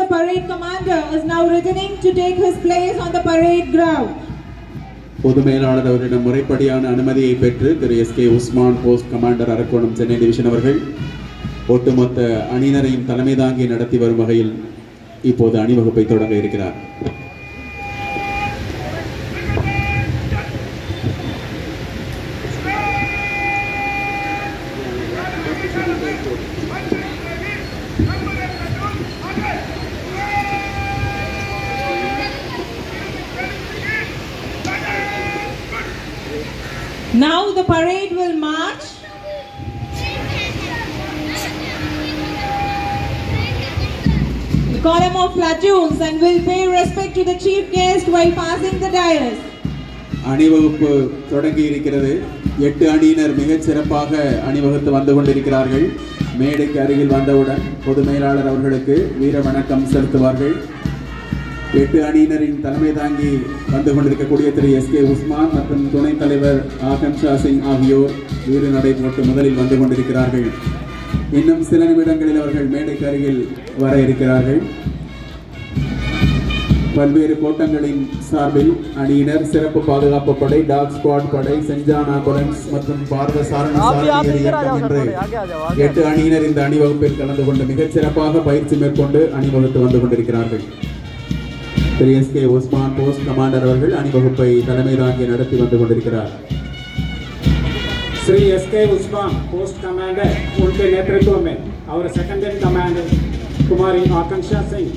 the parade commander, is now returning to take his place on the parade ground. பொது மேலாளர் அவரிடம் முறைப்படியான அனுமதியை பெற்று திரு SK. Usman post commander Arakkonam Chennai division அவர்கள் ஒட்டுமொத்த அணியினரையும் தலைமை தாங்கி நடத்தி வரும் வகையில் இப்போது அணிவகுப்பை தொடங்க இருக்கிறார். Now the parade will march the column of platoons and will pay respect to the chief guest while passing the dais. அணிவகுப்பு தொடங்கி இருக்கிறது. 8 அணியினர் மிகச் சிறப்பாக அணிவகுத்து வந்து கொண்டிருக்கிறார்கள். மேடைக்கு அருகில் வந்தவுடன் பொது மேலாளர் அவர்களுக்கு வீர வணக்கம் செலுத்துவார்கள். 8 அணியினரின் தலைமை தாங்கி வந்து கொண்டிருக்கக்கூடிய திரு எஸ்.கே. உஸ்மான் மற்றும் துணைத் தலைவர் ஆகாங்ஷா சிங் ஆகியோர் வீறு நடை போட்டு முதலில் வந்து கொண்டிருக்கிறார்கள். இன்னும் சில நிமிடங்களில் அவர்கள் மேடைக்கு அருகில் வர இருக்கிறார்கள். பல்வேறு கோட்டங்களின் சார்பில் அணியினர், சிறப்பு பாதுகாப்பு படை, டாக் ஸ்குவாட் படை, செஞ்சான் ஆம்புலன்ஸ் மற்றும் பாரத சாரண சாரதியர் இயக்கம் என்று 8 அணியினர் இந்த அணிவகுப்பில் கலந்து கொண்டு மிகச் சிறப்பாக பயிற்சி மேற்கொண்டு அணிவகுத்து வந்து கொண்டிருக்கிறார்கள். திரு எஸ்.கே. உஸ்மான் போஸ்ட் கமாண்டர் அவர்கள் அணிவகுப்பை தலைமை தாங்கி நடத்தி வந்து கொண்டிருக்கிறார். Shri SK. Usman post commander उनके नेतृत्व में और सेकंड इन कमांडर कुमारी आकांक्षा सिंह,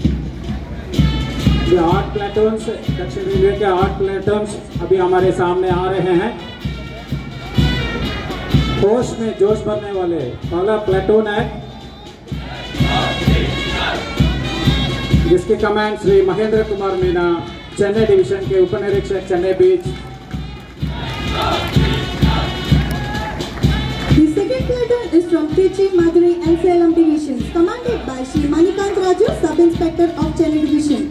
ये 8 प्लेटून्स दक्षिण रेलवे के 8 प्लेटून्स अभी हमारे सामने आ रहे हैं. पोस्ट में जोश भरने वाले पहला प्लेटून है जिसकी कमांड श्री महेंद्र कुमार मीना, चेन्नई डिवीजन के उपनिरीक्षक चेन्नई बीच. The second platoon is from Trichy, Madurai and Salem divisions, commanded by Shri Manikant Raju, Sub-Inspector of Chennai Division.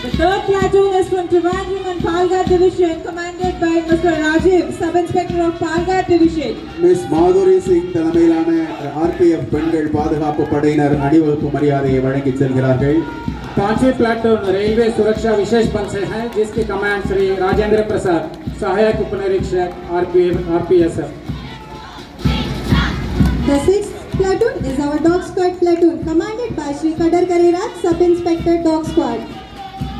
The third platoon is from Trivandrum and Palghar Division, commanded by Mr. Rajiv, Sub-Inspector of Palghar Division. Miss Madhuri Singh தலைமையிலான RPF பெண்கள் பாதுகாப்பு படையினர் அணிவகுப்பு மரியாதையை வழங்கி செல்கிறார்கள். 5वीं platoon railway सुरक्षा विशेष बल से है जिसकी कमांड श्री राजेंद्र प्रसाद, सहायक उपनिरीक्षक RPSF. The sixth platoon is our dog squad platoon, commanded by Shri Kadar Kariraj, Sub-Inspector Dog Squad.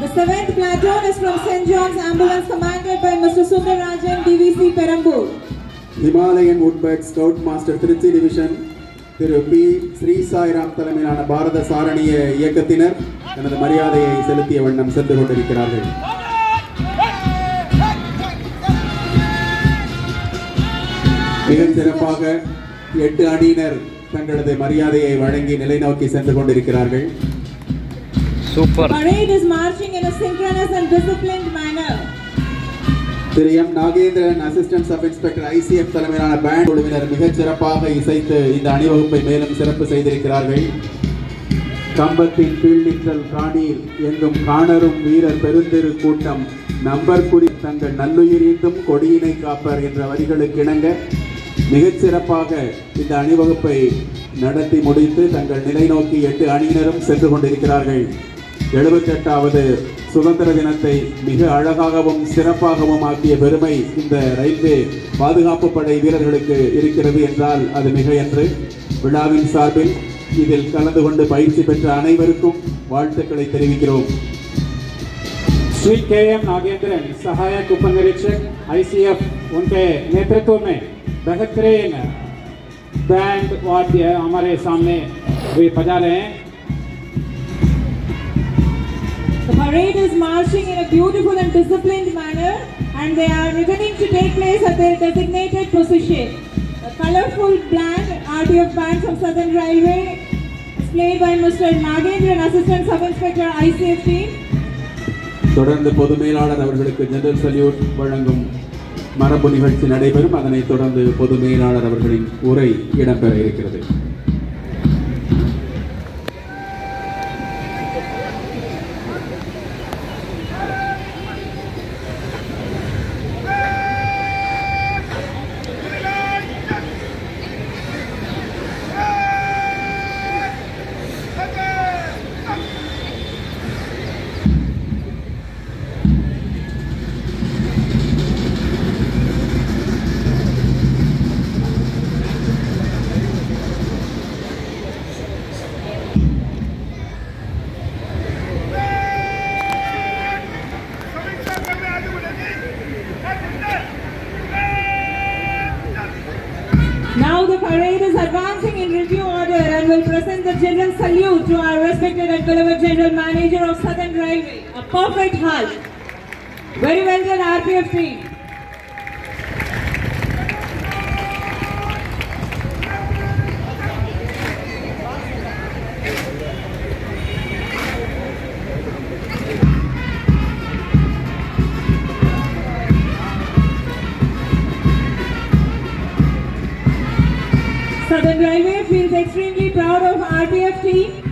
The seventh platoon is from St. John's Ambulance, commanded by Mr. Sundarajan, DVC Perambur. Himalayan Woodbird Scout Master Trichy Division Thiru B. Sri Sairam தலைமையிலான பாரத சாரணிய இயக்கத்தினர் தனது மரியாதையை செலுத்திய வண்ணம் சென்று கொண்டிருக்கிறார்கள். மிக சிறப்பாக 8 அணியினர் தங்களது மரியாதையை வழங்கி நிலைநோக்கி சென்று கொண்டிருக்கிறார்கள். The parade is marching in a synchronous and disciplined manner. Thiru M. Nagendran, assistant sub inspector ICF தலைமையிலான பேண்ட் குழுவினர் மிகச் சிறப்பாக இசைத்து இந்த அணிவகுப்பை மேலும் சிறப்பு செய்திருக்கிறார்கள். கம்பத்தின் கீழ்நிற்றல் காணீர் எங்கும் காணரும் வீரர் பெருந்தெரு கூட்டம் நம்பர் குறி தங்கள் நல்லுயிரிந்தும் கொடியினை காப்பர் என்ற வரிகளுக்கு இணங்க மிகச் சிறப்பாக இந்த அணிவகுப்பை நடத்தி முடித்து தங்கள் நிலை நோக்கி 8 அணியினரும் சென்று கொண்டிருக்கிறார்கள். 78வது சுதந்திர தினத்தை மிக அழகாகவும் சிறப்பாகவும் ஆக்கிய பெருமை இந்த ரயில்வே பாதுகாப்பு படை வீரர்களுக்கு இருக்கிறது என்றால் அது மிக என்று விழாவின் சார்பில் இதில் கலந்து கொண்டு பயிற்சி பெற்ற அனைவருக்கும் வாழ்த்துக்களை தெரிவிக்கிறோம். श्री K.M. नागेंद्रन, सहायक उपनिरीक्षक ICF, उनके नेतृत्व में बेहतरीन बैंड वाद्य हमारे सामने वे बजा रहे हैं. The parade is marching in a beautiful and disciplined manner, and they are returning to take place at their designated position. A colorful band, RTF band from Southern Railway, is played by Mr. Nagendran, Assistant Sub-Inspector ICF team. தொடர்ந்து பொது மேலாளர் அவர்களுக்கு general salute வழங்கும் மரபு நிகழ்ச்சி நடைபெறும். அதனைத் தொடர்ந்து பொது மேலாளர் அவர்களின் உரை இடம்பெற இருக்கிறது. salute to our respected and beloved General Manager of Southern Railway. A perfect halt. Very well done, RPF team. Southern Railway feels extremely proud of RPF team.